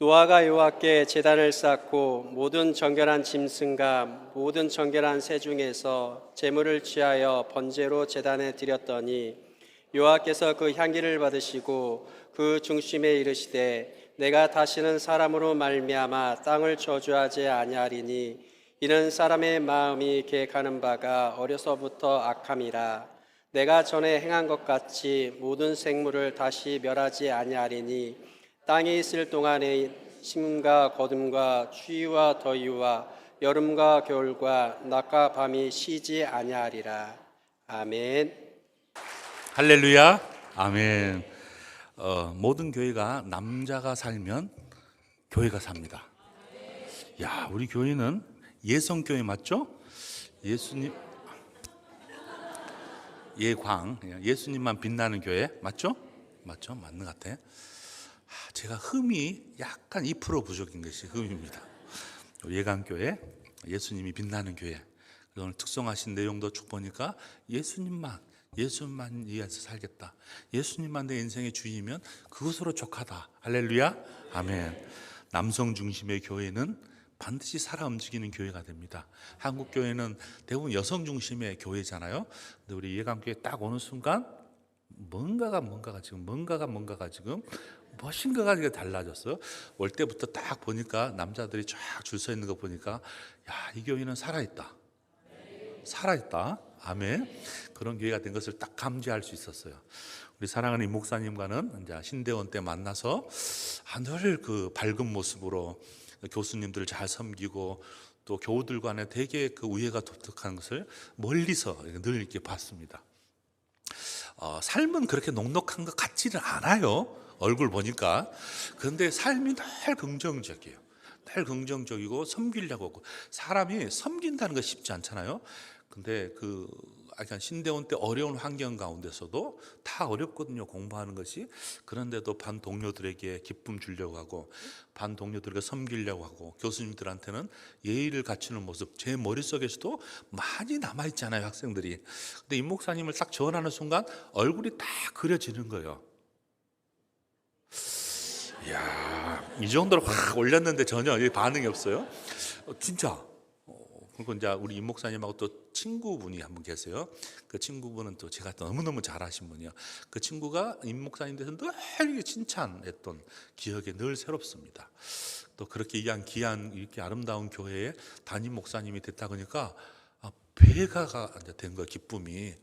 노아가 여호와께 제단을 쌓고 모든 정결한 짐승과 모든 정결한 새 중에서 제물을 취하여 번제로 제단에 드렸더니 여호와께서 그 향기를 받으시고 그 중심에 이르시되 내가 다시는 사람으로 말미암아 땅을 저주하지 아니하리니 이는 사람의 마음이 계획하는 바가 어려서부터 악함이라. 내가 전에 행한 것 같이 모든 생물을 다시 멸하지 아니하리니 땅에 있을 동안에 심과 거둠과 추위와 더위와 여름과 겨울과 낮과 밤이 쉬지 아니하리라. 아멘. 할렐루야. 아멘. 모든 교회가 남자가 살면 교회가 삽니다. 야, 우리 교회는 예성교회 맞죠? 예수님 예광, 예수님만 빛나는 교회 맞죠? 맞죠? 맞는 것 같아. 제가 흠이 약간 2% 부족인 것이 흠입니다. 예강교회, 예수님이 빛나는 교회. 오늘 특성하신 내용도 쭉 보니까 예수님만 위해서 살겠다. 예수님만 내 인생의 주인이면 그것으로 족하다. 할렐루야. 아멘. 남성 중심의 교회는 반드시 살아 움직이는 교회가 됩니다. 한국 교회는 대부분 여성 중심의 교회잖아요. 근데 우리 예강교회 딱 오는 순간 뭔가가 지금 무엇인가가 달라졌어요. 올 때부터 딱 보니까 남자들이 쫙 줄 서 있는 거 보니까 야, 이 교회는 살아있다. 아멘. 그런 교회가 된 것을 딱 감지할 수 있었어요. 우리 사랑하는 임 목사님과는 이제 신대원 때 만나서 늘 그 밝은 모습으로 교수님들을 잘 섬기고 또 교우들 간에 되게 그 우애가 독특한 것을 멀리서 늘 이렇게 봤습니다. 삶은 그렇게 녹록한 것 같지는 않아요. 얼굴 보니까. 그런데 삶이 늘 긍정적이에요. 늘 긍정적이고 섬기려고 하고. 사람이 섬긴다는 거 쉽지 않잖아요. 근데 신대원 때 어려운 환경 가운데서도 다 어렵거든요. 공부하는 것이. 그런데도 반 동료들에게 기쁨 주려고 하고 반 동료들에게 섬기려고 하고 교수님들한테는 예의를 갖추는 모습 제 머릿속에서도 많이 남아있잖아요. 학생들이. 근데 임 목사님을 딱 전하는 순간 얼굴이 딱 그려지는 거예요. 이야, 이 정도로 확 올렸는데 전혀 반응이 없어요. 진짜. 그리고 이제 우리 임 목사님하고 또 친구분이 한 분 계세요. 그 친구분은 또 제가 너무너무 잘하신 분이요. 그 친구가 임 목사님 대해서 늘 칭찬했던 기억이 늘 새롭습니다. 또 그렇게 귀한 이렇게 아름다운 교회에 담임 목사님이 됐다 보니까 배가가 된 거 기쁨이.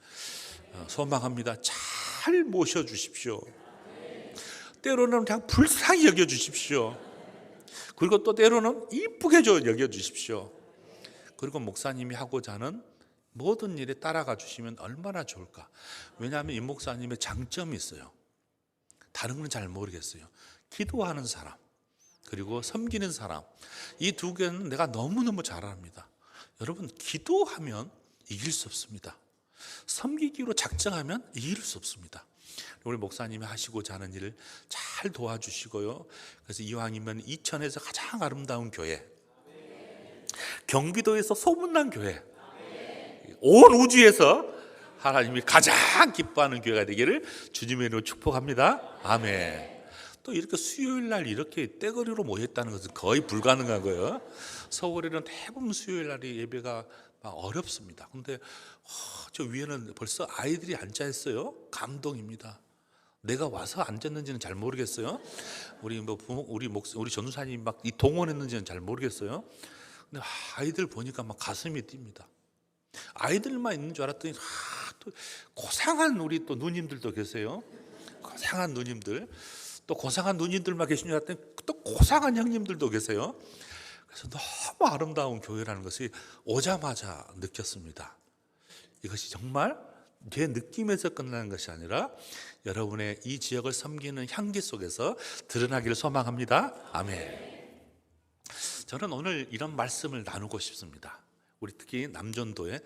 소망합니다. 잘 모셔주십시오. 때로는 그냥 불쌍히 여겨주십시오. 그리고 또 때로는 이쁘게 여겨주십시오. 그리고 목사님이 하고자 하는 모든 일에 따라가 주시면 얼마나 좋을까. 왜냐하면 이 목사님의 장점이 있어요. 다른 건 잘 모르겠어요. 기도하는 사람 그리고 섬기는 사람, 이 두 개는 내가 너무너무 잘합니다. 여러분, 기도하면 이길 수 없습니다. 섬기기로 작정하면 이길 수 없습니다. 우리 목사님이 하시고자 하는 일을 잘 도와주시고요. 그래서 이왕이면 이천에서 가장 아름다운 교회, 경기도에서 소문난 교회, 온 우주에서 하나님이 가장 기뻐하는 교회가 되기를 주님의 이름으로 축복합니다. 아멘. 또 이렇게 수요일 날 이렇게 떼거리로 모였다는 것은 거의 불가능한 거예요. 서울에는 대부분 수요일 날이 예배가 어렵습니다. 근데 저 위에는 벌써 아이들이 앉아 있어요. 감동입니다. 내가 와서 앉았는지는 잘 모르겠어요. 우리 전우사님이 막 이 동원했는지는 잘 모르겠어요. 근데 아이들 보니까 막 가슴이 뜁니다. 아이들만 있는 줄 알았더니 또 고상한 우리 또 누님들도 계세요. 고상한 누님들, 또 고상한 누님들만 계신 줄 알았더니 또 고상한 형님들도 계세요. 그래서 너무 아름다운 교회라는 것이 오자마자 느꼈습니다. 이것이 정말 제 느낌에서 끝나는 것이 아니라 여러분의 이 지역을 섬기는 향기 속에서 드러나기를 소망합니다. 아멘. 저는 오늘 이런 말씀을 나누고 싶습니다. 우리 특히 남전도에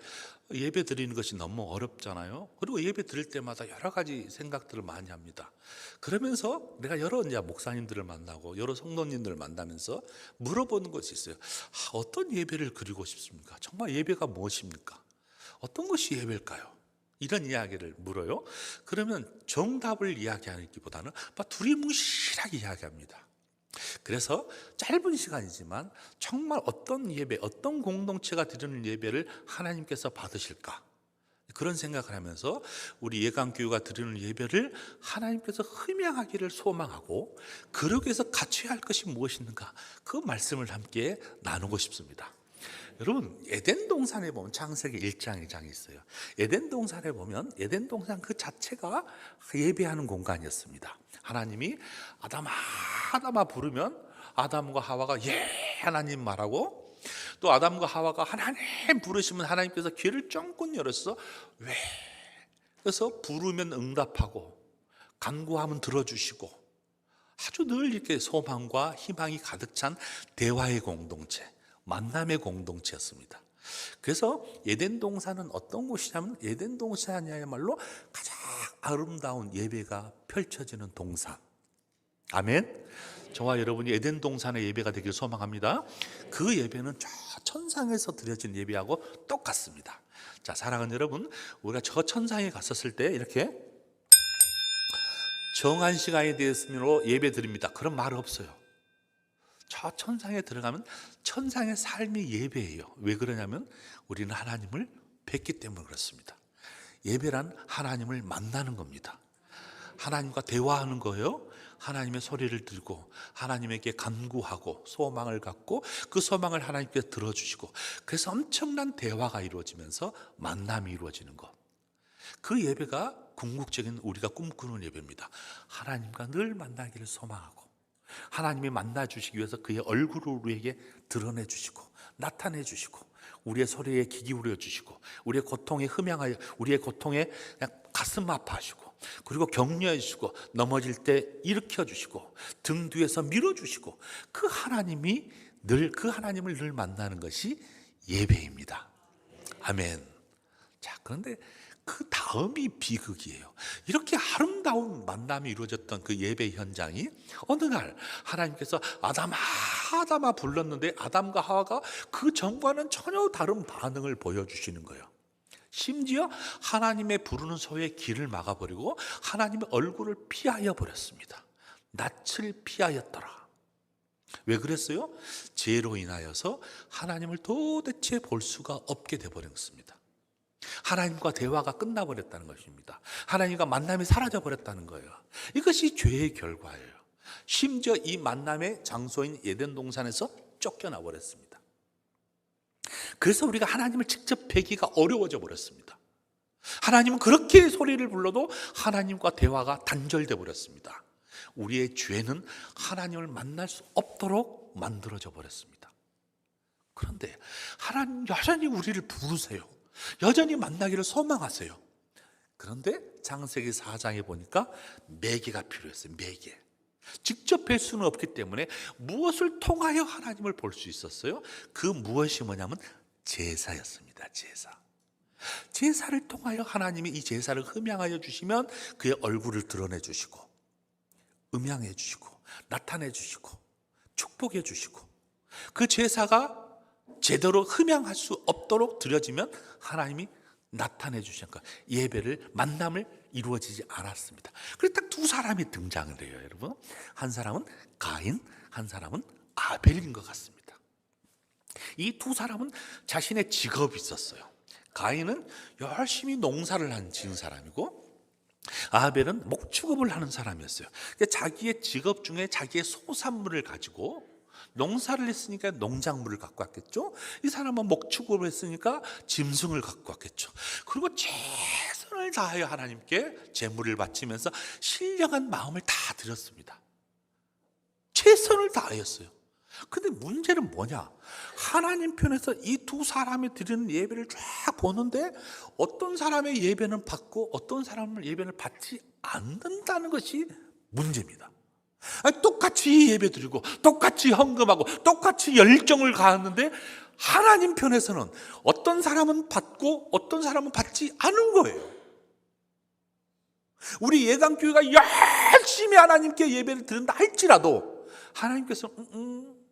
예배 드리는 것이 너무 어렵잖아요. 그리고 예배 드릴 때마다 여러 가지 생각들을 많이 합니다. 그러면서 내가 여러 목사님들을 만나고 여러 성도님들을 만나면서 물어보는 것이 있어요. 어떤 예배를 드리고 싶습니까? 정말 예배가 무엇입니까? 어떤 것이 예배일까요? 이런 이야기를 물어요. 그러면 정답을 이야기하기보다는 두리뭉실하게 이야기합니다. 그래서 짧은 시간이지만 정말 어떤 예배, 어떤 공동체가 드리는 예배를 하나님께서 받으실까? 그런 생각을 하면서 우리 예강교회가 드리는 예배를 하나님께서 흠양하기를 소망하고, 그러기 위해서 갖춰야 할 것이 무엇인가, 그 말씀을 함께 나누고 싶습니다. 여러분, 에덴 동산에 보면 창세기 1장 2장이 있어요. 에덴 동산에 보면 에덴 동산 그 자체가 예배하는 공간이었습니다. 하나님이 아담아 부르면 아담과 하와가 예 하나님 말하고, 또 아담과 하와가 하나님 부르시면 하나님께서 귀를 쫑긋 열었어. 왜? 그래서 부르면 응답하고 간구하면 들어주시고, 아주 늘 이렇게 소망과 희망이 가득 찬 대화의 공동체, 만남의 공동체였습니다. 그래서 에덴 동산은 어떤 곳이냐면, 에덴 동산이야말로 가장 아름다운 예배가 펼쳐지는 동산. 아멘. 저와 여러분이 에덴 동산의 예배가 되길 소망합니다. 그 예배는 저 천상에서 드려진 예배하고 똑같습니다. 자, 사랑하는 여러분, 우리가 저 천상에 갔었을 때 이렇게 정한 시간이 되었으므로 예배 드립니다, 그런 말 없어요. 저 천상에 들어가면 천상의 삶이 예배예요. 왜 그러냐면 우리는 하나님을 뵙기 때문에 그렇습니다. 예배란 하나님을 만나는 겁니다. 하나님과 대화하는 거예요. 하나님의 소리를 들고 하나님에게 간구하고 소망을 갖고 그 소망을 하나님께 들어주시고, 그래서 엄청난 대화가 이루어지면서 만남이 이루어지는 것. 그 예배가 궁극적인 우리가 꿈꾸는 예배입니다. 하나님과 늘 만나기를 소망하고, 하나님이 만나주시기 위해서 그의 얼굴을 우리에게 드러내 주시고 나타내 주시고, 우리의 소리에 귀 기울여 주시고, 우리의 고통에 흠양하여 우리의 고통에 그냥 가슴 아파하시고, 그리고 격려해 주시고, 넘어질 때 일으켜 주시고, 등 뒤에서 밀어 주시고, 그 하나님을 늘 만나는 것이 예배입니다. 아멘. 자, 그런데 그 다음이 비극이에요. 이렇게 아름다운 만남이 이루어졌던 그 예배 현장이 어느 날 하나님께서 아담아 불렀는데 아담과 하와가 그 전과는 전혀 다른 반응을 보여주시는 거예요. 심지어 하나님의 부르는 소리에 귀를 막아버리고 하나님의 얼굴을 피하여 버렸습니다. 낯을 피하였더라. 왜 그랬어요? 죄로 인하여서 하나님을 도대체 볼 수가 없게 되어버렸습니다. 하나님과 대화가 끝나버렸다는 것입니다. 하나님과 만남이 사라져버렸다는 거예요. 이것이 죄의 결과예요. 심지어 이 만남의 장소인 에덴 동산에서 쫓겨나 버렸습니다. 그래서 우리가 하나님을 직접 뵈기가 어려워져 버렸습니다. 하나님은 그렇게 소리를 불러도 하나님과 대화가 단절돼 버렸습니다. 우리의 죄는 하나님을 만날 수 없도록 만들어져 버렸습니다. 그런데 하나님 여전히 우리를 부르세요. 여전히 만나기를 소망하세요. 그런데 창세기 4장에 보니까 매개가 필요했어요. 매개. 직접 뵐 수는 없기 때문에 무엇을 통하여 하나님을 볼 수 있었어요? 그 무엇이 뭐냐면 제사였습니다. 제사를 통하여 하나님이 이 제사를 흠양하여 주시면 그의 얼굴을 드러내 주시고, 음양해 주시고, 나타내 주시고, 축복해 주시고, 그 제사가 제대로 흠양할 수 없도록 드려지면 하나님이 나타내 주신 것, 예배를, 만남을 이루어지지 않았습니다. 그래서 딱 두 사람이 등장을 해요, 여러분. 한 사람은 가인, 한 사람은 아벨인 것 같습니다. 이 두 사람은 자신의 직업이 있었어요. 가인은 열심히 농사를 지은 사람이고, 아벨은 목축업을 하는 사람이었어요. 자기의 직업 중에 자기의 소산물을 가지고, 농사를 했으니까 농작물을 갖고 왔겠죠. 이 사람은 목축업을 했으니까 짐승을 갖고 왔겠죠. 그리고 최선을 다하여 하나님께 제물을 바치면서 신령한 마음을 다 드렸습니다. 최선을 다하였어요. 근데 문제는 뭐냐? 하나님 편에서 이 두 사람이 드리는 예배를 쫙 보는데 어떤 사람의 예배는 받고 어떤 사람의 예배는 받지 않는다는 것이 문제입니다. 똑같이 예배 드리고 똑같이 헌금하고 똑같이 열정을 가하는데 하나님 편에서는 어떤 사람은 받고 어떤 사람은 받지 않은 거예요. 우리 예강교회가 열심히 하나님께 예배를 드린다 할지라도 하나님께서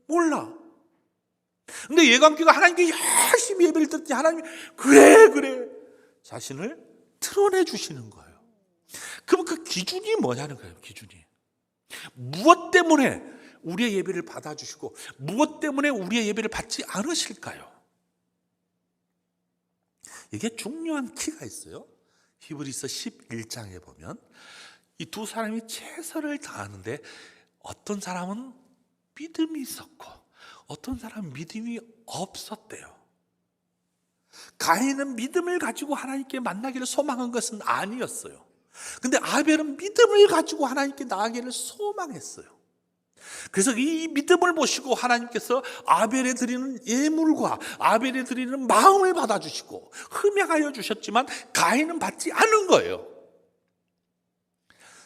몰라. 근데 예강교회가 하나님께 열심히 예배를 드렸더니 하나님이 그래 자신을 드러내 주시는 거예요. 그럼 그 기준이 뭐냐는 거예요. 기준이 무엇 때문에 우리의 예배를 받아주시고 무엇 때문에 우리의 예배를 받지 않으실까요? 이게 중요한 키가 있어요. 히브리서 11장에 보면 이 두 사람이 최선을 다하는데 어떤 사람은 믿음이 있었고 어떤 사람은 믿음이 없었대요. 가인은 믿음을 가지고 하나님께 만나기를 소망한 것은 아니었어요. 근데 아벨은 믿음을 가지고 하나님께 나아가기를 소망했어요. 그래서 이 믿음을 보시고 하나님께서 아벨에 드리는 예물과 아벨에 드리는 마음을 받아주시고 흠양하여 주셨지만 가인은 받지 않은 거예요.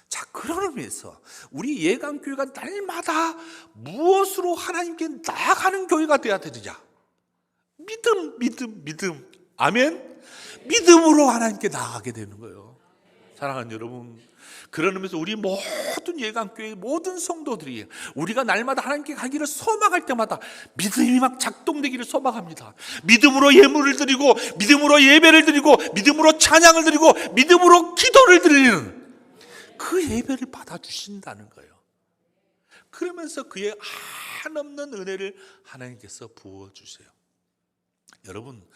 자, 그런 의미에서 우리 예강교회가 날마다 무엇으로 하나님께 나아가는 교회가 되어야 되느냐? 믿음. 아멘. 믿음으로 하나님께 나아가게 되는 거예요. 사랑하는 여러분, 그런 의미에서 우리 모든 예강교회 모든 성도들이 우리가 날마다 하나님께 가기를 소망할 때마다 믿음이 막 작동되기를 소망합니다. 믿음으로 예물을 드리고 믿음으로 예배를 드리고 믿음으로 찬양을 드리고 믿음으로 기도를 드리는 그 예배를 받아주신다는 거예요. 그러면서 그의 한없는 은혜를 하나님께서 부어주세요. 여러분,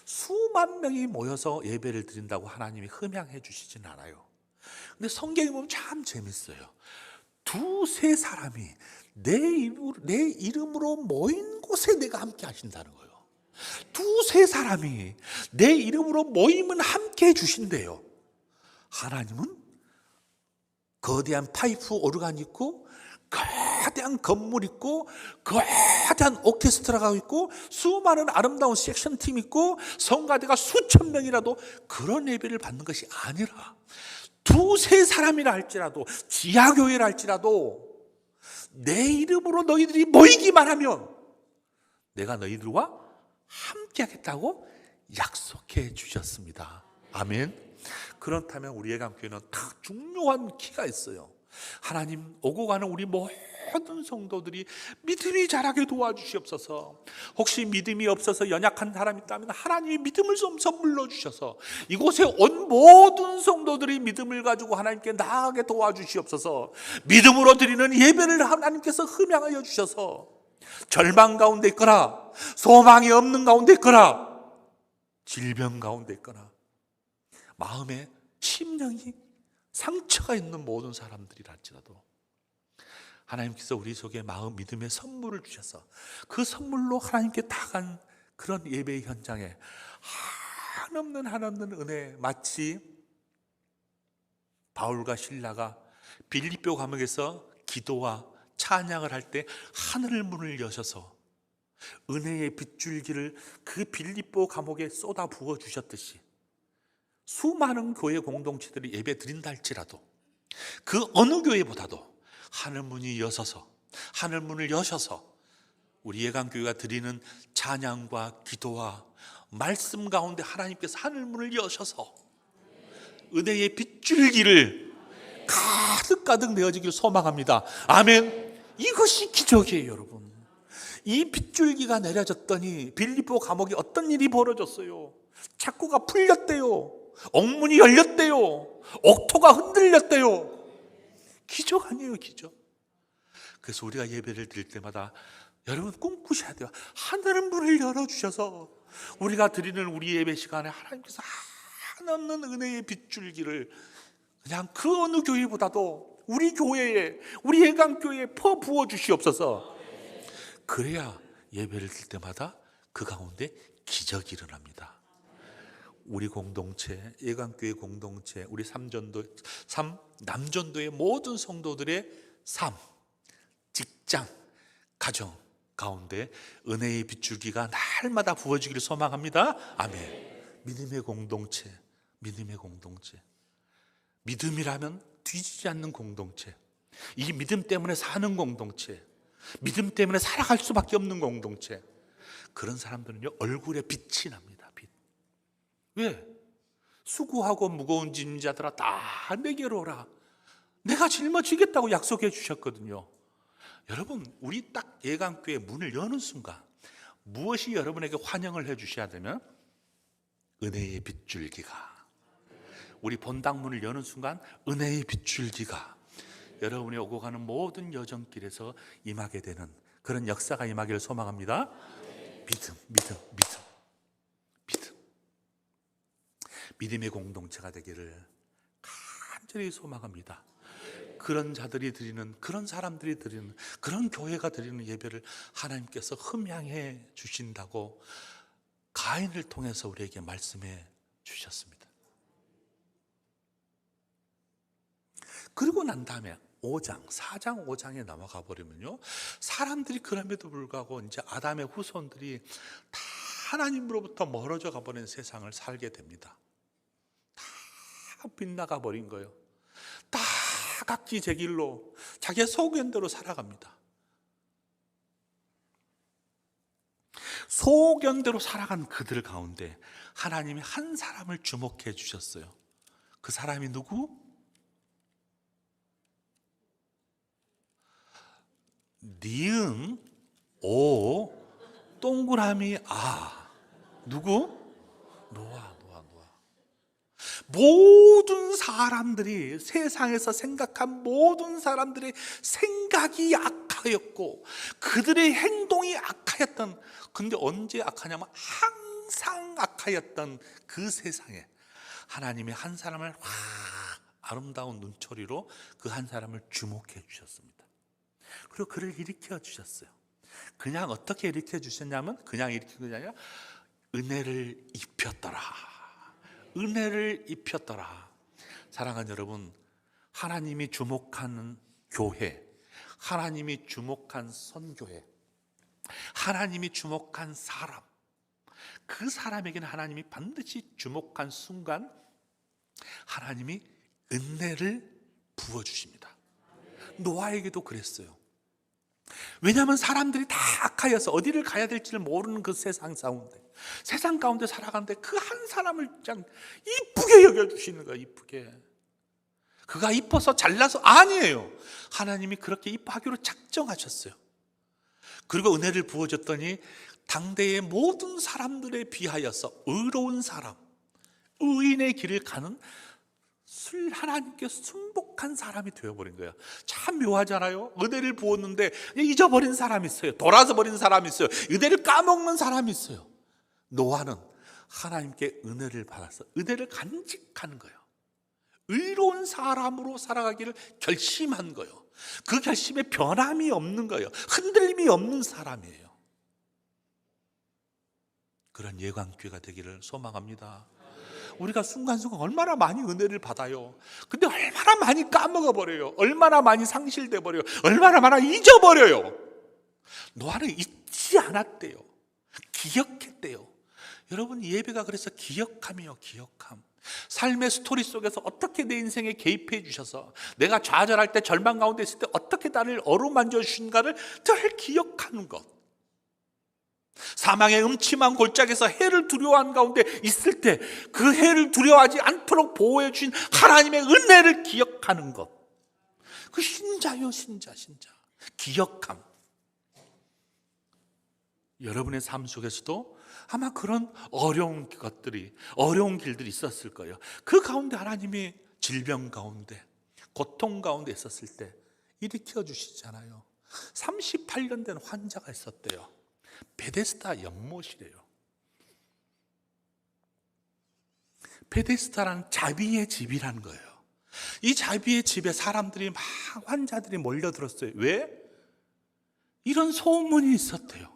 수만 명이 모여서 예배를 드린다고 하나님이 흠양해 주시진 않아요. 근데 성경에 보면 참 재밌어요. 두세 사람이 내 이름으로 모인 곳에 내가 함께 하신다는 거예요. 두세 사람이 내 이름으로 모이면 함께 해주신대요. 하나님은 거대한 파이프 오르간 있고 거대한 건물 있고 거대한 오케스트라가 있고 수많은 아름다운 섹션 팀 있고 성가대가 수천 명이라도 그런 예배를 받는 것이 아니라 두세 사람이라 할지라도 지하교회라 할지라도 내 이름으로 너희들이 모이기만 하면 내가 너희들과 함께 하겠다고 약속해 주셨습니다. 아멘. 그렇다면 우리 예강교회는 딱 중요한 키가 있어요. 하나님, 오고 가는 우리 모든 성도들이 믿음이 자라게 도와주시옵소서. 혹시 믿음이 없어서 연약한 사람이 있다면 하나님이 믿음을 좀 선물로 주셔서 이곳에 온 모든 성도들이 믿음을 가지고 하나님께 나아가게 도와주시옵소서. 믿음으로 드리는 예배를 하나님께서 흠양하여 주셔서 절망 가운데 있거나 소망이 없는 가운데 있거나 질병 가운데 있거나 마음에 심령이 상처가 있는 모든 사람들이랄지라도 하나님께서 우리 속에 마음 믿음의 선물을 주셔서 그 선물로 하나님께 다간 그런 예배의 현장에 한없는 은혜, 마치 바울과 실라가 빌립보 감옥에서 기도와 찬양을 할 때 하늘 문을 여셔서 은혜의 빗줄기를 그 빌립보 감옥에 쏟아 부어 주셨듯이 수많은 교회 공동체들이 예배 드린다 할지라도 그 어느 교회보다도 하늘문을 여셔서 우리 예강교회가 드리는 찬양과 기도와 말씀 가운데 하나님께서 하늘문을 여셔서 은혜의 빗줄기를 가득 내어지기를 소망합니다. 아멘. 이것이 기적이에요, 여러분. 이 빗줄기가 내려졌더니 빌립보 감옥에 어떤 일이 벌어졌어요? 창고가 풀렸대요. 옥문이 열렸대요. 옥토가 흔들렸대요. 기적 아니에요, 기적. 그래서 우리가 예배를 드릴 때마다 여러분 꿈꾸셔야 돼요. 하늘은 문을 열어주셔서 우리가 드리는 우리 예배 시간에 하나님께서 한없는 은혜의 빗줄기를 그냥 그 어느 교회보다도 우리 교회에, 우리 예강교회에 퍼 부어 주시옵소서. 그래야 예배를 드릴 때마다 그 가운데 기적이 일어납니다. 우리 공동체, 예강교회 공동체, 우리 남전도의 모든 성도들의 삶, 직장, 가정 가운데 은혜의 빗줄기가 날마다 부어지기를 소망합니다. 아멘. 믿음의 공동체. 믿음이라면 뒤지지 않는 공동체. 이 믿음 때문에 사는 공동체. 믿음 때문에 살아갈 수밖에 없는 공동체. 그런 사람들은요, 얼굴에 빛이 납니다. 왜? 수고하고 무거운 짐진 자들아 다 내게로 오라. 내가 짊어지겠다고 약속해 주셨거든요. 여러분, 우리 딱 예강교회 문을 여는 순간 무엇이 여러분에게 환영을 해 주셔야 되면 은혜의 빗줄기가, 우리 본당 문을 여는 순간 은혜의 빗줄기가 여러분이 오고 가는 모든 여정길에서 임하게 되는 그런 역사가 임하기를 소망합니다. 믿음. 믿음의 공동체가 되기를 간절히 소망합니다. 그런 자들이 드리는, 그런 사람들이 드리는, 그런 교회가 드리는 예배를 하나님께서 흠양해 주신다고 가인을 통해서 우리에게 말씀해 주셨습니다. 그리고 난 다음에 4장, 5장에 넘어가 버리면요, 사람들이 그럼에도 불구하고 이제 아담의 후손들이 다 하나님으로부터 멀어져 가버린 세상을 살게 됩니다. 다 빗나가 버린 거예요. 다 각기 제 길로 자기의 소견대로 살아갑니다. 소견대로 살아간 그들 가운데 하나님이 한 사람을 주목해 주셨어요. 그 사람이 누구? 니은 오 동그라미 아 누구? 노아. 모든 사람들이, 세상에서 생각한 모든 사람들의 생각이 악하였고 그들의 행동이 악하였던, 근데 언제 악하냐면 항상 악하였던 그 세상에 하나님이 한 사람을 아름다운 눈초리로 그 한 사람을 주목해 주셨습니다. 그리고 그를 일으켜 주셨어요. 그냥 어떻게 일으켜 주셨냐면, 그냥 일으킨 것이 아니라 은혜를 입혔더라. 은혜를 입혔더라. 사랑하는 여러분, 하나님이 주목하는 교회, 하나님이 주목한 선교회, 하나님이 주목한 사람, 그 사람에게는 하나님이 반드시 주목한 순간 하나님이 은혜를 부어주십니다. 노아에게도 그랬어요. 왜냐하면 사람들이 다 악하여서 어디를 가야 될지를 모르는 그 세상 가운데 살아가는데 그 한 사람을 그냥 이쁘게 여겨주시는 거예요. 이쁘게. 그가 이뻐서 잘나서 아니에요. 하나님이 그렇게 이뻐하기로 작정하셨어요. 그리고 은혜를 부어줬더니 당대의 모든 사람들에 비하여서 의로운 사람, 의인의 길을 가는 하나님께 순복한 사람이 되어버린 거예요. 참 묘하잖아요. 은혜를 부었는데 잊어버린 사람이 있어요. 돌아서 버린 사람이 있어요. 은혜를 까먹는 사람이 있어요. 노아는 하나님께 은혜를 받아서 은혜를 간직하는 거예요. 의로운 사람으로 살아가기를 결심한 거예요. 그 결심에 변함이 없는 거예요. 흔들림이 없는 사람이에요. 그런 예광교회가 되기를 소망합니다. 우리가 순간순간 얼마나 많이 은혜를 받아요. 근데 얼마나 많이 까먹어버려요. 얼마나 많이 상실돼 버려요. 얼마나 많이 잊어버려요. 노아는 잊지 않았대요. 기억했대요. 여러분, 예배가 그래서 기억함이에요. 기억함. 삶의 스토리 속에서 어떻게 내 인생에 개입해 주셔서 내가 좌절할 때, 절망 가운데 있을 때 어떻게 나를 어루만져 주신가를 늘 기억하는 것. 사망의 음침한 골짜기에서 해를 두려워하는 가운데 있을 때 그 해를 두려워하지 않도록 보호해 주신 하나님의 은혜를 기억하는 것. 그 신자요, 신자. 기억함. 여러분의 삶 속에서도 아마 그런 어려운 것들이, 어려운 길들이 있었을 거예요. 그 가운데 하나님이 질병 가운데, 고통 가운데 있었을 때 일으켜 주시잖아요. 38년 된 환자가 있었대요. 베데스다 연못이래요. 베데스다라는 자비의 집이라는 거예요. 이 자비의 집에 사람들이 막, 환자들이 몰려들었어요. 왜? 이런 소문이 있었대요.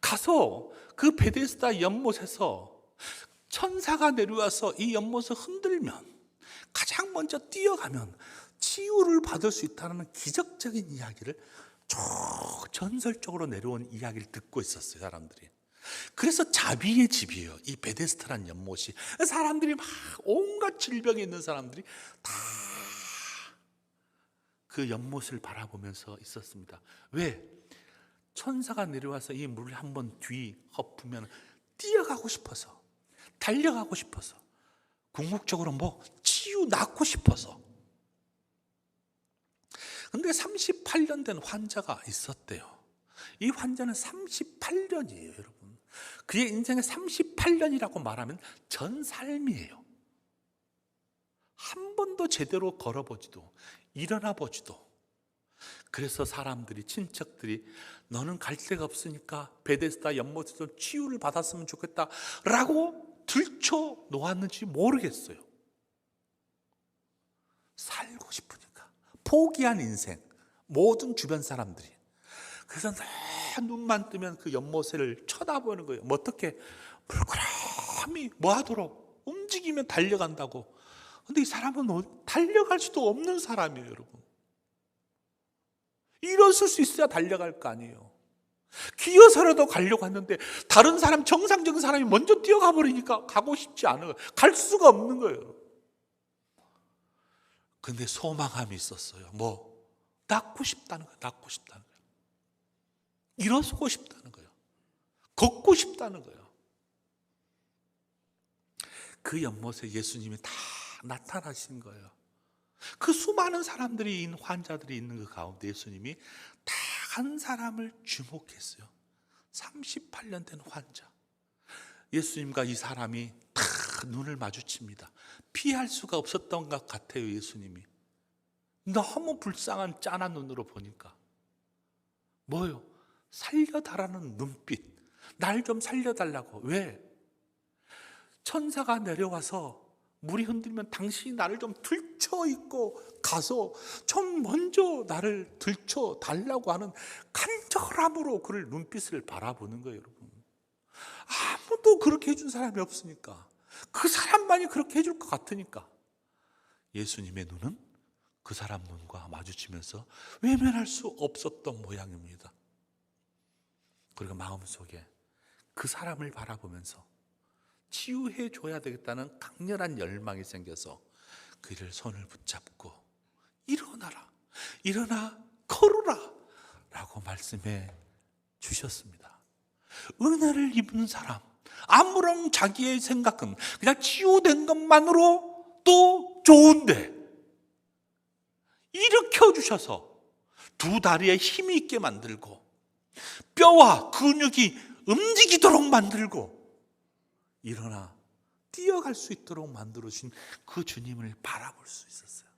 가서 그 베데스다 연못에서 천사가 내려와서 이 연못을 흔들면, 가장 먼저 뛰어가면 치유를 받을 수 있다는 기적적인 이야기를 쭉 전설적으로 내려온 이야기를 듣고 있었어요, 사람들이. 그래서 자비의 집이에요, 이 베데스다라는 연못이. 사람들이 막 온갖 질병에 있는 사람들이 다 그 연못을 바라보면서 있었습니다. 왜? 천사가 내려와서 이 물을 한번 뒤엎으면 뛰어가고 싶어서, 달려가고 싶어서, 궁극적으로 치유 낫고 싶어서. 근데 38년 된 환자가 있었대요. 이 환자는 38년이에요, 여러분. 그의 인생의 38년이라고 말하면 전 삶이에요. 한 번도 제대로 걸어보지도, 일어나 보지도. 그래서 사람들이, 친척들이 너는 갈 데가 없으니까 베데스다 연못에서 치유를 받았으면 좋겠다 라고 들쳐 놓았는지 모르겠어요. 살고 싶으니까 포기한 인생, 모든 주변 사람들이. 그래서 늘 눈만 뜨면 그 연못을 쳐다보는 거예요. 뭐 어떻게 물끄러미 뭐하도록 움직이면 달려간다고. 근데 이 사람은 달려갈 수도 없는 사람이에요, 여러분. 일어설 수 있어야 달려갈 거 아니에요. 기어서라도 가려고 하는데 다른 사람, 정상적인 사람이 먼저 뛰어가 버리니까 가고 싶지 않아요. 갈 수가 없는 거예요. 근데 소망함이 있었어요. 뭐? 낫고 싶다는 거예요. 낫고 싶다는 거예요. 일어서고 싶다는 거예요. 걷고 싶다는 거예요. 그 연못에 예수님이 다 나타나신 거예요. 그 수많은 사람들이 있는, 환자들이 있는 그 가운데 예수님이 다 한 사람을 주목했어요. 38년 된 환자. 예수님과 이 사람이 다 눈을 마주칩니다. 피할 수가 없었던 것 같아요. 예수님이 너무 불쌍한 짠한 눈으로 보니까. 뭐요? 살려달라는 눈빛. 날 좀 살려달라고. 왜? 천사가 내려와서 물이 흔들면 당신이 나를 좀 들쳐 입고 가서 좀 먼저 나를 들쳐 달라고 하는 간절함으로 그를 눈빛을 바라보는 거예요, 여러분. 아무도 그렇게 해준 사람이 없으니까, 그 사람만이 그렇게 해줄 것 같으니까 예수님의 눈은 그 사람 눈과 마주치면서 외면할 수 없었던 모양입니다. 그리고 마음속에 그 사람을 바라보면서 치유해 줘야 되겠다는 강렬한 열망이 생겨서 그를 손을 붙잡고 일어나라, 일어나 걸어라 라고 말씀해 주셨습니다. 은혜를 입은 사람, 아무런 자기의 생각은 그냥 치유된 것만으로 또 좋은데 일으켜 주셔서 두 다리에 힘이 있게 만들고 뼈와 근육이 움직이도록 만들고 일어나 뛰어갈 수 있도록 만들어주신 그 주님을 바라볼 수 있었어요.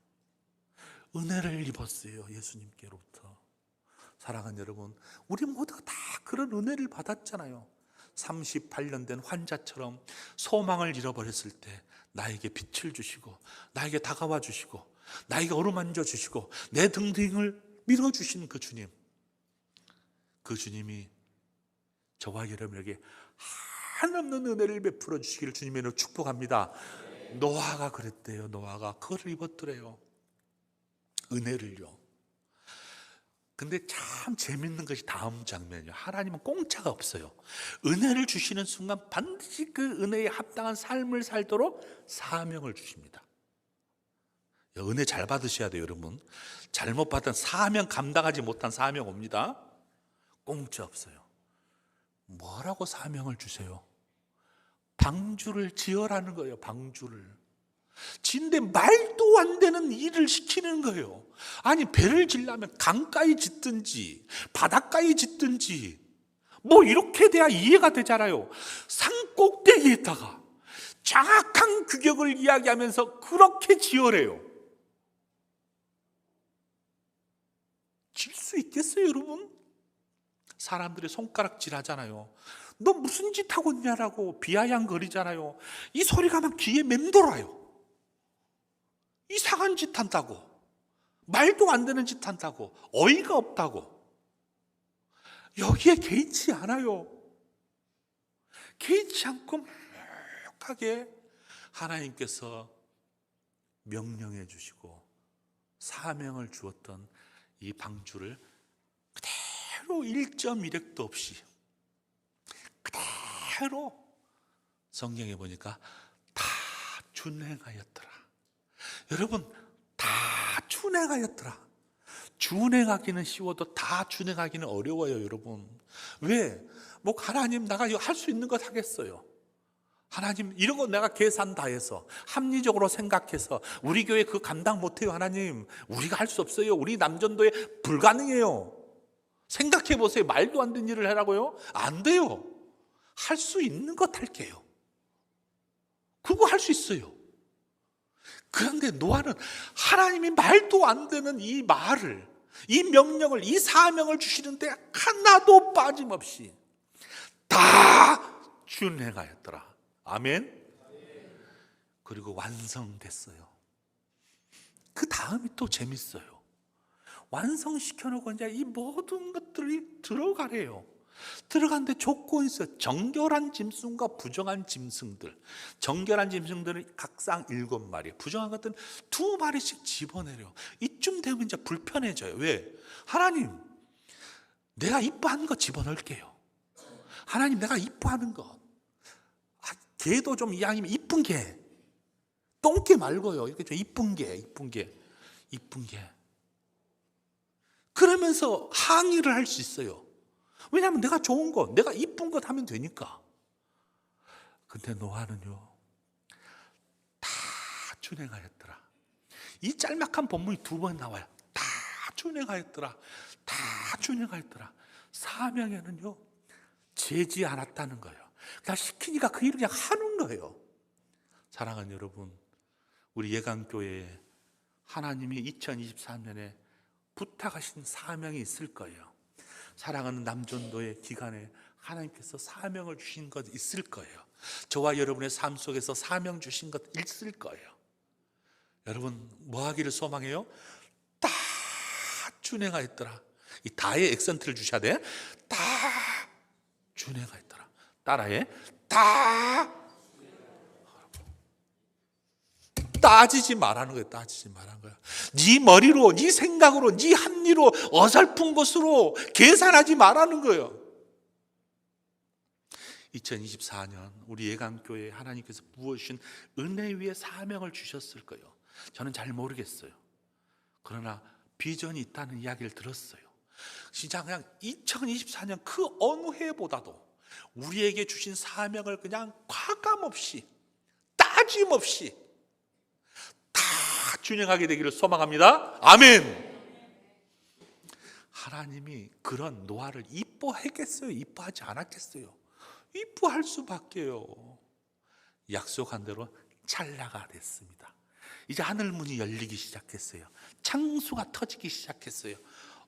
은혜를 입었어요, 예수님께로부터. 사랑하는 여러분, 우리 모두가 다 그런 은혜를 받았잖아요. 38년 된 환자처럼 소망을 잃어버렸을 때 나에게 빛을 주시고 나에게 다가와 주시고 나에게 어루만져 주시고 내 등등을 밀어주시는 그 주님. 그 주님이 저와 여러분에게 한없는 은혜를 베풀어 주시기를 주님의 이름으로 축복합니다. 노아가 그랬대요. 노아가 그걸 입었더래요. 은혜를요. 근데 참 재밌는 것이 다음 장면이에요. 하나님은 공짜가 없어요. 은혜를 주시는 순간 반드시 그 은혜에 합당한 삶을 살도록 사명을 주십니다. 은혜 잘 받으셔야 돼요, 여러분. 잘못 받은 사명, 감당하지 못한 사명 옵니다. 공짜 없어요. 뭐라고 사명을 주세요? 방주를 지어라는 거예요. 방주를 짓는데 말도 안 되는 일을 시키는 거예요. 아니, 배를 지려면 강가에 짓든지 바닷가에 짓든지 뭐 이렇게 돼야 이해가 되잖아요. 산 꼭대기에다가 정확한 규격을 이야기하면서 그렇게 지어래요. 질 수 있겠어요, 여러분? 사람들이 손가락질 하잖아요. 너 무슨 짓 하고 있냐라고 비아냥거리잖아요. 이 소리가 막 귀에 맴돌아요. 이상한 짓 한다고, 말도 안 되는 짓 한다고, 어이가 없다고. 여기에 개의치 않아요. 개의치 않고 묵묵하게 하나님께서 명령해 주시고 사명을 주었던 이 방주를 그대로 1.1획도 없이 그대로 성경에 보니까 다 준행하였더라. 여러분, 다 준행하였더라. 준행하기는 쉬워도 다 준행하기는 어려워요, 여러분. 왜? 뭐 하나님, 내가 이거 할 수 있는 것 하겠어요. 하나님, 이런 거 내가 계산 다 해서 합리적으로 생각해서 우리 교회 그 감당 못해요. 하나님, 우리가 할 수 없어요. 우리 남전도에 불가능해요. 생각해 보세요. 말도 안 되는 일을 하라고요? 안 돼요. 할 수 있는 것 할게요. 그거 할 수 있어요. 그런데 노아는 하나님이 말도 안 되는 이 말을, 이 명령을, 이 사명을 주시는데 하나도 빠짐없이 다 준행하였더라. 아멘. 그리고 완성됐어요. 그 다음이 또 재밌어요. 완성시켜놓고 이제 이 모든 것들이 들어가래요. 들어가는데 조건이 있어요. 정결한 짐승과 부정한 짐승들. 정결한 짐승들은 각상 7마리, 부정한 것들은 2마리씩 집어내려. 이쯤 되면 이제 불편해져요. 왜? 하나님, 내가 이뻐하는 거 집어넣을게요. 하나님, 내가 이뻐하는 거. 개도 좀 이왕이면 이쁜 개. 똥개 말고요. 이렇게 좀 이쁜 개. 그러면서 항의를 할 수 있어요. 왜냐하면 내가 좋은 것, 내가 이쁜 것 하면 되니까. 근데 노아는요, 다 준행하였더라. 이 짤막한 본문이 2번 나와요. 다 준행하였더라. 다 준행하였더라. 사명에는요, 재지 않았다는 거예요. 그냥 시키니까 그 일을 그냥 하는 거예요. 사랑하는 여러분, 우리 예강교회에 하나님이 2023년에 부탁하신 사명이 있을 거예요. 사랑하는 남전도의 기간에 하나님께서 사명을 주신 것 있을 거예요. 저와 여러분의 삶 속에서 사명 주신 것 있을 거예요. 여러분 뭐 하기를 소망해요? 다 준행하였더라. 이 다의 액센트를 주셔야 돼. 다 준행하였더라. 따라해. 다. 따지지 말라는 거예요. 따지지 말라는 거예요. 네 머리로, 네 생각으로, 네 합리로, 어설픈 것으로 계산하지 말라는 거예요. 2024년 우리 예강교회에 하나님께서 부어주신 은혜 위에 사명을 주셨을 거예요. 저는 잘 모르겠어요. 그러나 비전이 있다는 이야기를 들었어요. 진짜 그냥 2024년 그 어느 해보다도 우리에게 주신 사명을 그냥 과감없이, 따짐없이 다 준행하게 되기를 소망합니다. 아멘. 하나님이 그런 노아를 이뻐했겠어요? 이뻐하지 않았겠어요? 이뻐할 수밖에요. 약속한 대로 찰나가 됐습니다. 이제 하늘문이 열리기 시작했어요. 창수가 터지기 시작했어요.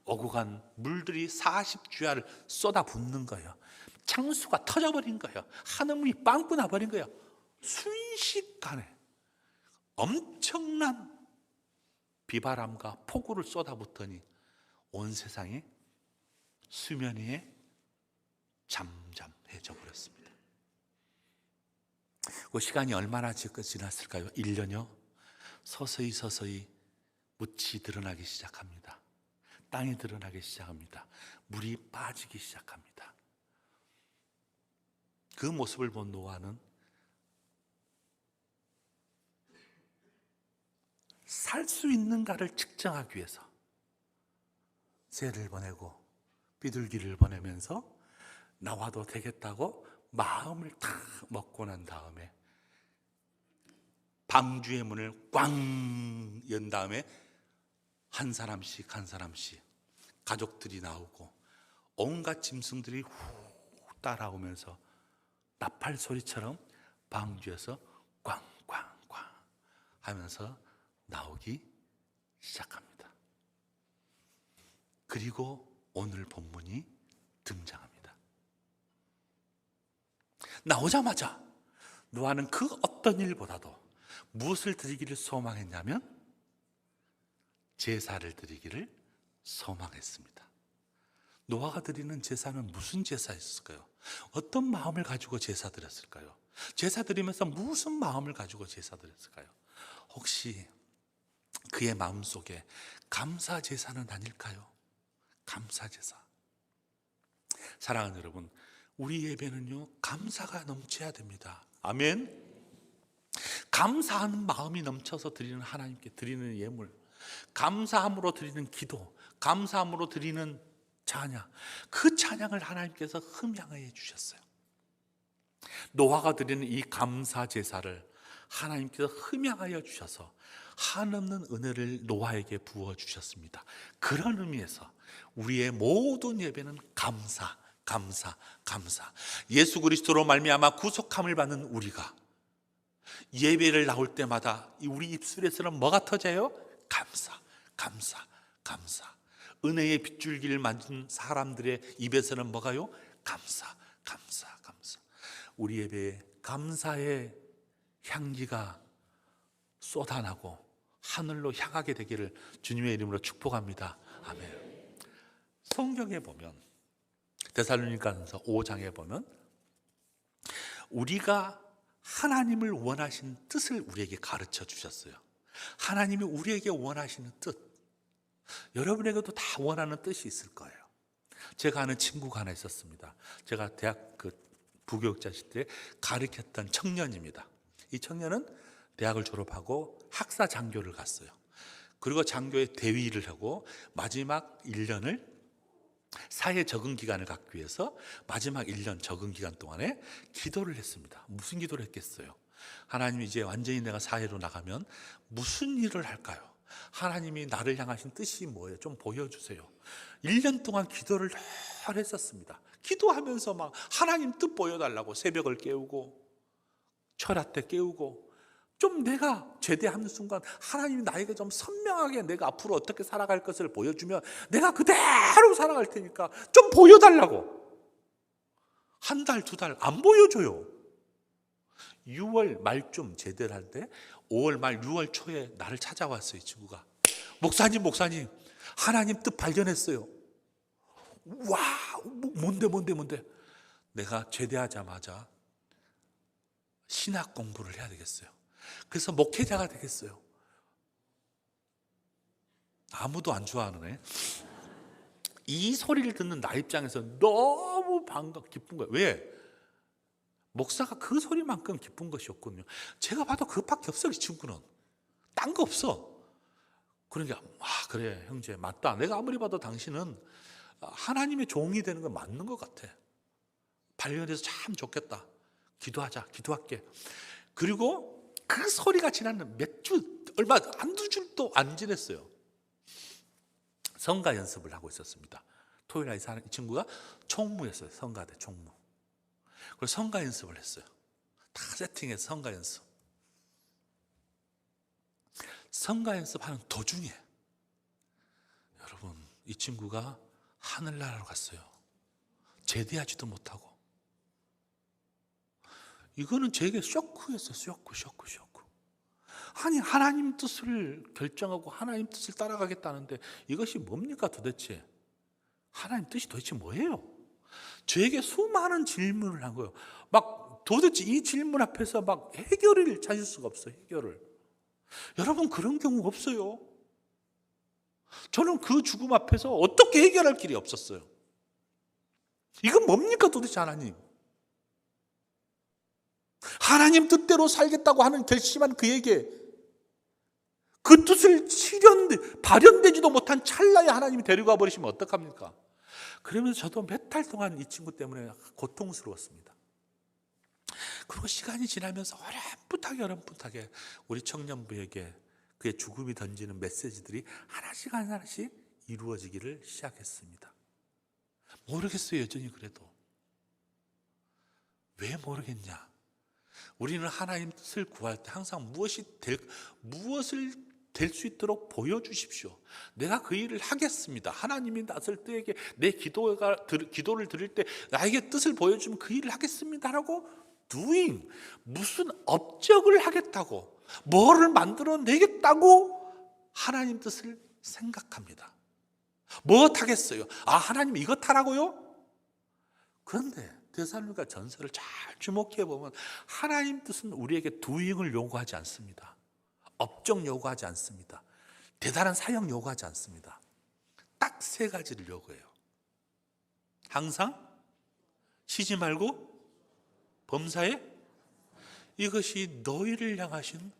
오고 간 물들이 40주야를 쏟아붓는 거예요. 창수가 터져버린 거예요. 하늘문이 빵꾸 나버린 거예요. 순식간에 엄청난 비바람과 폭우를 쏟아붓더니 온 세상이 수면 위에 잠잠해져 버렸습니다. 그 시간이 얼마나 지났을까요? 1년여. 서서히 묻이 드러나기 시작합니다. 땅이 드러나기 시작합니다. 물이 빠지기 시작합니다. 그 모습을 본 노아는 살 수 있는가를 측정하기 위해서 새를 보내고 비둘기를 보내면서 나와도 되겠다고 마음을 탁 먹고 난 다음에 방주의 문을 꽝 연 다음에 한 사람씩 가족들이 나오고 온갖 짐승들이 후 따라오면서 나팔 소리처럼 방주에서 꽝꽝꽝 하면서 나오기 시작합니다. 그리고 오늘 본문이 등장합니다. 나오자마자 노아는 그 어떤 일보다도 무엇을 드리기를 소망했냐면 제사를 드리기를 소망했습니다. 노아가 드리는 제사는 무슨 제사였을까요? 어떤 마음을 가지고 제사 드렸을까요? 제사 드리면서 무슨 마음을 가지고 제사 드렸을까요? 혹시 그의 마음속에 감사 제사는 아닐까요? 감사 제사. 사랑하는 여러분, 우리 예배는요 감사가 넘쳐야 됩니다. 아멘. 감사하는 마음이 넘쳐서 드리는 하나님께 드리는 예물, 감사함으로 드리는 기도, 감사함으로 드리는 찬양, 그 찬양을 하나님께서 흠양해 주셨어요. 노아가 드리는 이 감사 제사를 하나님께서 흠양하여 주셔서 한없는 은혜를 노아에게 부어 주셨습니다. 그런 의미에서 우리의 모든 예배는 감사. 예수 그리스도로 말미암아 구속함을 받는 우리가 예배를 나올 때마다 우리 입술에서는 뭐가 터져요? 감사, 감사, 감사. 은혜의 빗줄기를 만든 사람들의 입에서는 뭐가요? 감사, 감사, 감사. 우리 예배에 감사의 향기가 쏟아나고 하늘로 향하게 되기를 주님의 이름으로 축복합니다. 아멘. 성경에 보면 데살로니가전서 5장에 보면 우리가 하나님을 원하시는 뜻을 우리에게 가르쳐 주셨어요. 하나님이 우리에게 원하시는 뜻, 여러분에게도 다 원하는 뜻이 있을 거예요. 제가 아는 친구가 하나 있었습니다. 제가 대학 부교육자 시대에 가르쳤던 청년입니다. 이 청년은 대학을 졸업하고 학사 장교를 갔어요. 그리고 장교의 대위를 하고 마지막 1년을 사회 적응 기간을 갖기 위해서 마지막 1년 적응 기간 동안에 기도를 했습니다. 무슨 기도를 했겠어요? 하나님, 이제 완전히 내가 사회로 나가면 무슨 일을 할까요? 하나님이 나를 향하신 뜻이 뭐예요? 좀 보여주세요. 1년 동안 기도를 늘 했었습니다. 기도하면서 막 하나님 뜻 보여달라고 새벽을 깨우고 철야 때 깨우고, 좀 내가 제대하는 순간 하나님이 나에게 좀 선명하게 내가 앞으로 어떻게 살아갈 것을 보여주면 내가 그대로 살아갈 테니까 좀 보여달라고. 한 달, 두 달 안 보여줘요. 6월 말쯤 제대를 할 때 5월 말 6월 초에 나를 찾아왔어요. 이 친구가. 목사님 하나님 뜻 발견했어요. 와, 뭔데? 내가 제대하자마자 신학 공부를 해야 되겠어요. 그래서 목회자가 되겠어요. 아무도 안 좋아하는 애. 이 소리를 듣는 나 입장에서 너무 기쁜 거예요. 왜? 목사가 그 소리만큼 기쁜 것이 없거든요. 제가 봐도 그밖에 없어. 이 친구는 딴 거 없어. 그러니까 그래 형제, 맞다. 내가 아무리 봐도 당신은 하나님의 종이 되는 건 맞는 것 같아. 발견해서 참 좋겠다. 기도할게. 그리고 그 소리가 지나는 몇 주, 얼마 한두 줄도 안 지냈어요. 성가 연습을 하고 있었습니다. 토요일 날 이 친구가 총무였어요. 성가대 총무. 그래서 성가 연습을 했어요. 다 세팅해서 성가 연습. 성가 연습하는 도중에 여러분, 이 친구가 하늘나라로 갔어요. 제대하지도 못하고. 이거는 제게 쇼크였어요. 쇼크. 아니, 하나님 뜻을 결정하고 하나님 뜻을 따라가겠다는데 이것이 뭡니까 도대체? 하나님 뜻이 도대체 뭐예요? 저에게 수많은 질문을 한 거예요. 막 도대체 이 질문 앞에서 막 해결을 찾을 수가 없어요. 해결을. 여러분, 그런 경우 없어요. 저는 그 죽음 앞에서 어떻게 해결할 길이 없었어요. 이건 뭡니까 도대체 하나님? 하나님 뜻대로 살겠다고 하는 결심한 그에게 그 뜻을 발현되지도 못한 찰나에 하나님이 데려가 버리시면 어떡합니까? 그러면서 저도 몇 달 동안 이 친구 때문에 고통스러웠습니다. 그리고 시간이 지나면서 어렴풋하게 우리 청년부에게 그의 죽음이 던지는 메시지들이 하나씩 이루어지기를 시작했습니다. 모르겠어요, 여전히. 그래도 왜 모르겠냐? 우리는 하나님 뜻을 구할 때 항상 무엇을 될 수 있도록 보여주십시오. 내가 그 일을 하겠습니다. 하나님이 나설 때에게 내 기도를 드릴 때 나에게 뜻을 보여주면 그 일을 하겠습니다라고 doing, 무슨 업적을 하겠다고, 뭐를 만들어내겠다고 하나님 뜻을 생각합니다. 뭐 하겠어요? 하나님 이것 하라고요? 그런데 데살로니가 전서를 잘 주목해 보면 하나님 뜻은 우리에게 doing을 요구하지 않습니다. 업적 요구하지 않습니다. 대단한 사역 요구하지 않습니다. 딱 3가지를 요구해요. 항상 쉬지 말고 범사에, 이것이 너희를 향하신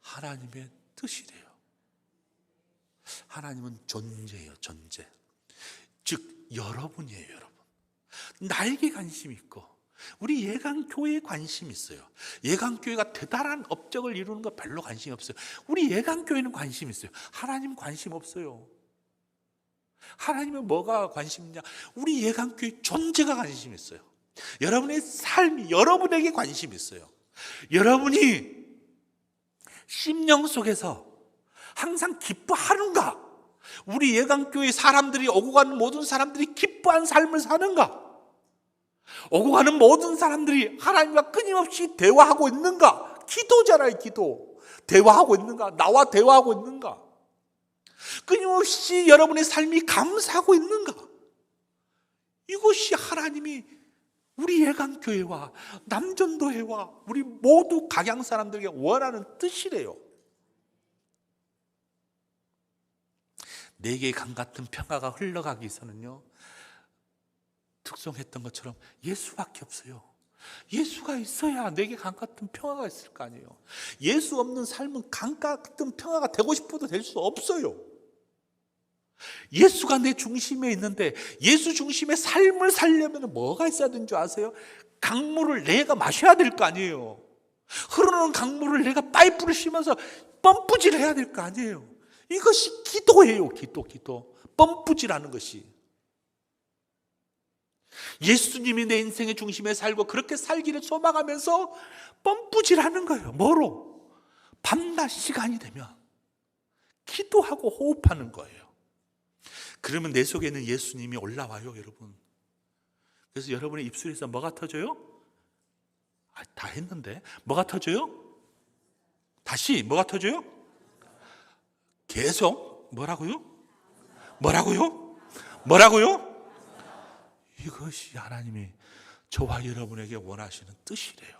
하나님의 뜻이래요. 하나님은 존재예요. 존재. 즉 여러분이에요. 여러분. 나에게 관심이 있고 우리 예강교회에 관심이 있어요. 예강교회가 대단한 업적을 이루는 거 별로 관심이 없어요. 우리 예강교회는 관심이 있어요. 하나님 관심 없어요. 하나님은 뭐가 관심 있냐? 우리 예강교회 존재가 관심 있어요. 여러분의 삶이 여러분에게 관심이 있어요. 여러분이 심령 속에서 항상 기뻐하는가? 우리 예강교회 사람들이, 오고 가는 모든 사람들이 기뻐한 삶을 사는가? 오고 가는 모든 사람들이 하나님과 끊임없이 대화하고 있는가? 기도잖아요, 기도. 대화하고 있는가? 나와 대화하고 있는가? 끊임없이 여러분의 삶이 감사하고 있는가? 이것이 하나님이 우리 예강교회와 남전도회와 우리 모두 각양 사람들에게 원하는 뜻이래요. 내게 강 같은 평화가 흘러가기 위해서는요, 특송했던 것처럼 예수밖에 없어요. 예수가 있어야 내게 강 같은 평화가 있을 거 아니에요. 예수 없는 삶은 강 같은 평화가 되고 싶어도 될 수 없어요. 예수가 내 중심에 있는데 예수 중심의 삶을 살려면 뭐가 있어야 되는 줄 아세요? 강물을 내가 마셔야 될 거 아니에요. 흐르는 강물을 내가 파이프를 씌면서 펌프질을 해야 될 거 아니에요. 이것이 기도예요. 기도. 펌프질하는 것이. 예수님이 내 인생의 중심에 살고 그렇게 살기를 소망하면서 펌프질하는 거예요. 뭐로? 밤낮 시간이 되면 기도하고 호흡하는 거예요. 그러면 내 속에는 예수님이 올라와요, 여러분. 그래서 여러분의 입술에서 뭐가 터져요? 다 했는데 뭐가 터져요? 다시 뭐가 터져요? 계속 뭐라고요? 이것이 하나님이 저와 여러분에게 원하시는 뜻이래요.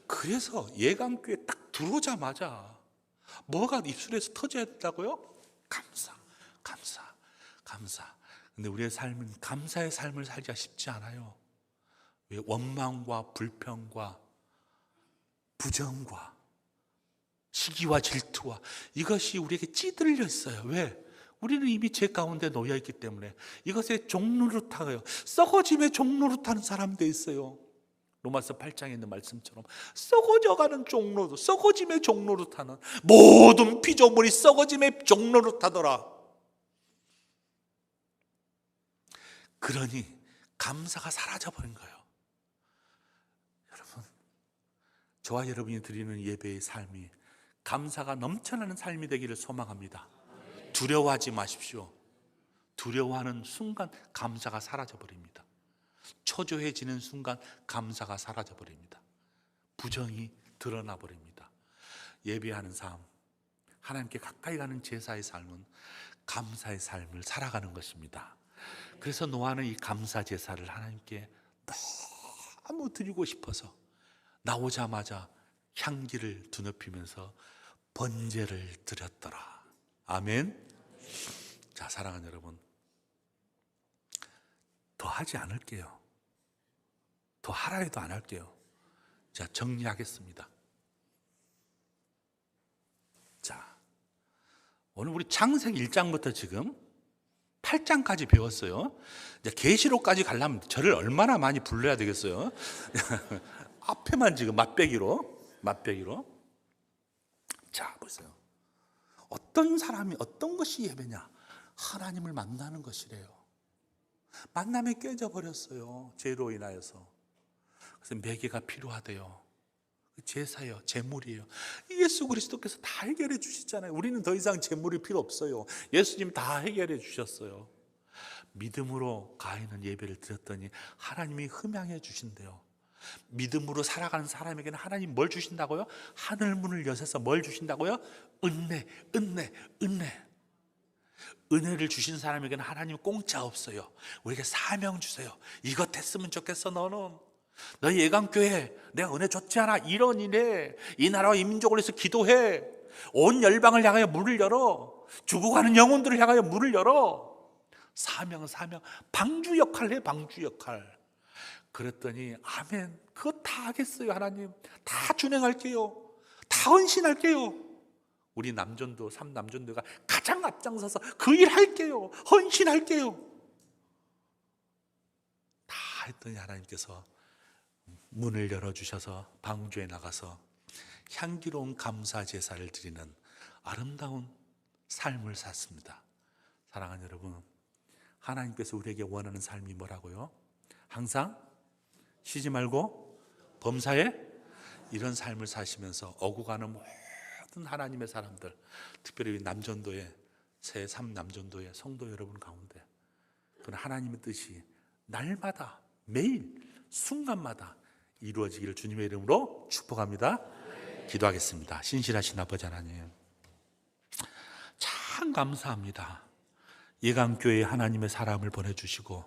그래서 예강교회 딱 들어오자마자 뭐가 입술에서 터져야 된다고요? 감사. 근데 우리의 삶은 감사의 삶을 살기가 쉽지 않아요. 왜? 원망과 불평과 부정과 시기와 질투와 이것이 우리에게 찌들려 있어요. 왜? 우리는 이미 죄 가운데 놓여 있기 때문에 이것에 종노릇하고요. 썩어짐의 종노릇하는 사람도 있어요. 로마서 8장에 있는 말씀처럼 썩어져가는 종노릇, 썩어짐의 종노릇하는 모든 피조물이 썩어짐의 종노릇하더라. 그러니 감사가 사라져버린 거예요. 여러분, 저와 여러분이 드리는 예배의 삶이 감사가 넘쳐나는 삶이 되기를 소망합니다. 두려워하지 마십시오. 두려워하는 순간 감사가 사라져버립니다. 초조해지는 순간 감사가 사라져버립니다. 부정이 드러나버립니다. 예배하는 삶, 하나님께 가까이 가는 제사의 삶은 감사의 삶을 살아가는 것입니다. 그래서 노아는 이 감사 제사를 하나님께 너무 드리고 싶어서 나오자마자 향기를 드높이면서 번제를 드렸더라. 아멘. 자, 사랑하는 여러분, 더 하지 않을게요. 더 하라 해도 안 할게요. 자, 정리하겠습니다. 자, 오늘 우리 창세기 1장부터 지금 8장까지 배웠어요. 이제 계시록까지 가려면 저를 얼마나 많이 불러야 되겠어요? 앞에만 지금 맛배기로. 자, 보세요. 어떤 사람이 어떤 것이 예배냐? 하나님을 만나는 것이래요. 만남에 깨져버렸어요. 죄로 인하여서. 그래서 매개가 필요하대요. 제사요, 제물이에요. 예수 그리스도께서 다 해결해 주시잖아요. 우리는 더 이상 제물이 필요 없어요. 예수님 다 해결해 주셨어요. 믿음으로 가인은 예배를 드렸더니 하나님이 흠양해 주신대요. 믿음으로 살아가는 사람에게는 하나님 뭘 주신다고요? 하늘문을 여셔서 뭘 주신다고요? 은혜. 은혜를 주신 사람에게는 하나님 공짜 없어요. 우리에게 사명 주세요. 이것 했으면 좋겠어. 너는 너희 예강교회 내가 은혜 줬지 않아? 이런 일에 이 나라와 이 민족을 위해서 기도해. 온 열방을 향하여 문을 열어. 죽어가는 영혼들을 향하여 문을 열어. 사명. 방주 역할 해. 방주 역할. 그랬더니 아멘. 그거 다 하겠어요. 하나님 다 준행할게요. 다 헌신할게요. 우리 남전도 3남전도가 가장 앞장서서 그 일 할게요. 헌신할게요. 다 했더니 하나님께서 문을 열어주셔서 방주에 나가서 향기로운 감사 제사를 드리는 아름다운 삶을 샀습니다. 사랑하는 여러분, 하나님께서 우리에게 원하는 삶이 뭐라고요? 항상 쉬지 말고 범사에 이런 삶을 사시면서 오고 가는 같은 하나님의 사람들, 특별히 남전도의 새3 남전도의 성도 여러분 가운데 그런 하나님의 뜻이 날마다 매일 순간마다 이루어지기를 주님의 이름으로 축복합니다. 기도하겠습니다. 신실하신 아버지 하나님, 참 감사합니다. 예강교회에 하나님의 사람을 보내주시고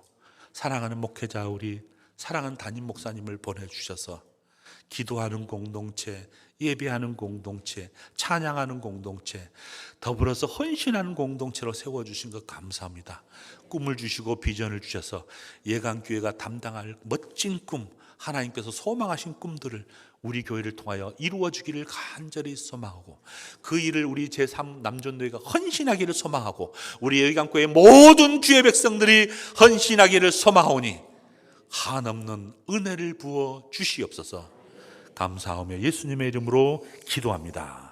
사랑하는 목회자, 우리 사랑하는 담임 목사님을 보내주셔서 기도하는 공동체, 예배하는 공동체, 찬양하는 공동체, 더불어서 헌신하는 공동체로 세워주신 것 감사합니다. 꿈을 주시고 비전을 주셔서 예강교회가 담당할 멋진 꿈, 하나님께서 소망하신 꿈들을 우리 교회를 통하여 이루어주기를 간절히 소망하고, 그 일을 우리 제3 남전도회가 헌신하기를 소망하고, 우리 예강교회의 모든 주의 백성들이 헌신하기를 소망하오니 한없는 은혜를 부어 주시옵소서. 감사하며 예수님의 이름으로 기도합니다.